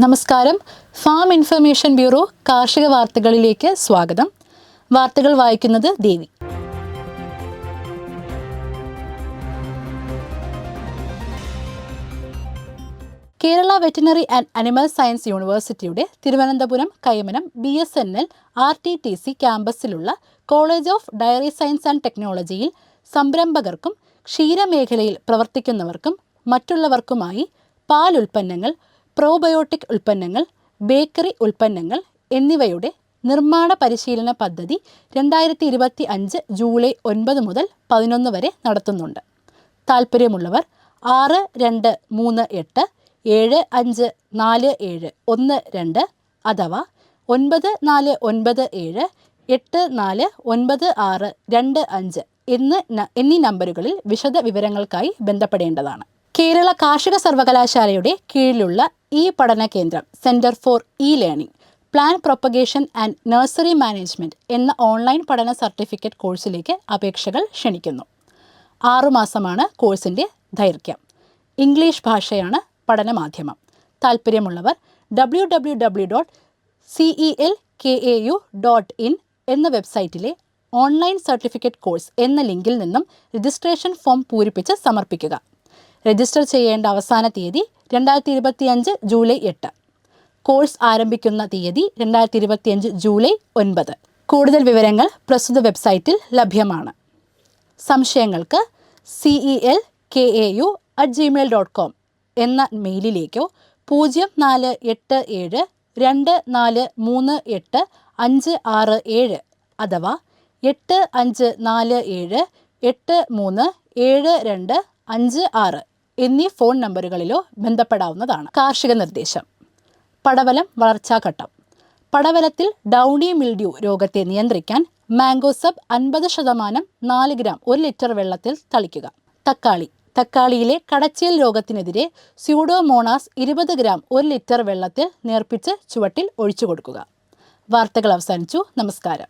നമസ്കാരം. Farm information bureau കാർഷിക വാർത്തകളിലേക്ക് സ്വാഗതം. വാർത്തകൾ വായിക്കുന്നത് Devi. Kerala veterinary and animal science യൂണിവേഴ്സിറ്റിയുടെ തിരുവനന്തപുരം കൈമനം BSNL RTTC ക്യാമ്പസിലുള്ള college of dairy science and ടെക്നോളജിയിൽ സംരംഭകർക്കും ക്ഷീരമേഖലയിൽ പ്രവർത്തിക്കുന്നവർക്കും മറ്റുള്ളവർക്കുമായി പാൽ ഉൽപ്പന്നങ്ങൾ, പ്രോബയോട്ടിക് ഉൽപ്പന്നങ്ങൾ, ബേക്കറി ഉൽപ്പന്നങ്ങൾ എന്നിവയുടെ നിർമ്മാണ പരിശീലന പദ്ധതി 2025 ജൂലൈ 9 മുതൽ 11 വരെ നടത്തുന്നുണ്ട്. താൽപ്പര്യമുള്ളവർ 6238754712 അഥവാ 9497849625 എന്നീ നമ്പറുകളിൽ വിശദ വിവരങ്ങൾക്കായി ബന്ധപ്പെടേണ്ടതാണ്. കേരള കാർഷിക സർവകലാശാലയുടെ കീഴിലുള്ള ഈ പഠന കേന്ദ്രം centre for learning, plan propagation and nursery management എന്ന ഓൺലൈൻ പഠന സർട്ടിഫിക്കറ്റ് കോഴ്സിലേക്ക് അപേക്ഷകൾ ക്ഷണിക്കുന്നു. 6 മാസമാണ് കോഴ്സിൻ്റെ ദൈർഘ്യം. ഇംഗ്ലീഷ് ഭാഷയാണ് പഠനമാധ്യമം. താൽപ്പര്യമുള്ളവർ www.celkau.in എന്ന വെബ്സൈറ്റിലെ ഓൺലൈൻ സർട്ടിഫിക്കറ്റ് കോഴ്സ് എന്ന ലിങ്കിൽ നിന്നും രജിസ്ട്രേഷൻ ഫോം പൂരിപ്പിച്ച് സമർപ്പിക്കുക. രജിസ്റ്റർ ചെയ്യേണ്ട അവസാന തീയതി 2025 ജൂലൈ 8. കോഴ്സ് ആരംഭിക്കുന്ന തീയതി 2025 ജൂലൈ 9. കൂടുതൽ വിവരങ്ങൾ പ്രസ്തുത വെബ്സൈറ്റിൽ ലഭ്യമാണ്. സംശയങ്ങൾക്ക് celkau@gmail.com എന്ന മെയിലിലേക്കോ 043824386567 അഥവാ 8547837256 എന്നീ ഫോൺ നമ്പറുകളിലോ ബന്ധപ്പെടാവുന്നതാണ്. കാർഷിക നിർദ്ദേശം. പടവലം വളർച്ചാഘട്ടം. പടവലത്തിൽ ഡൗണി മിൽഡ്യൂ രോഗത്തെ നിയന്ത്രിക്കാൻ മാംഗോസബ് 50% 4 ഗ്രാം 1 ലിറ്റർ വെള്ളത്തിൽ തളിക്കുക. തക്കാളിയിലെ കടച്ചേൽ രോഗത്തിനെതിരെ സ്യൂഡോമോണാസ് 20 ഗ്രാം 1 ലിറ്റർ വെള്ളത്തിൽ നേർപ്പിച്ച് ചുവട്ടിൽ ഒഴിച്ചു കൊടുക്കുക. വാർത്തകൾ അവസാനിച്ചു. നമസ്കാരം.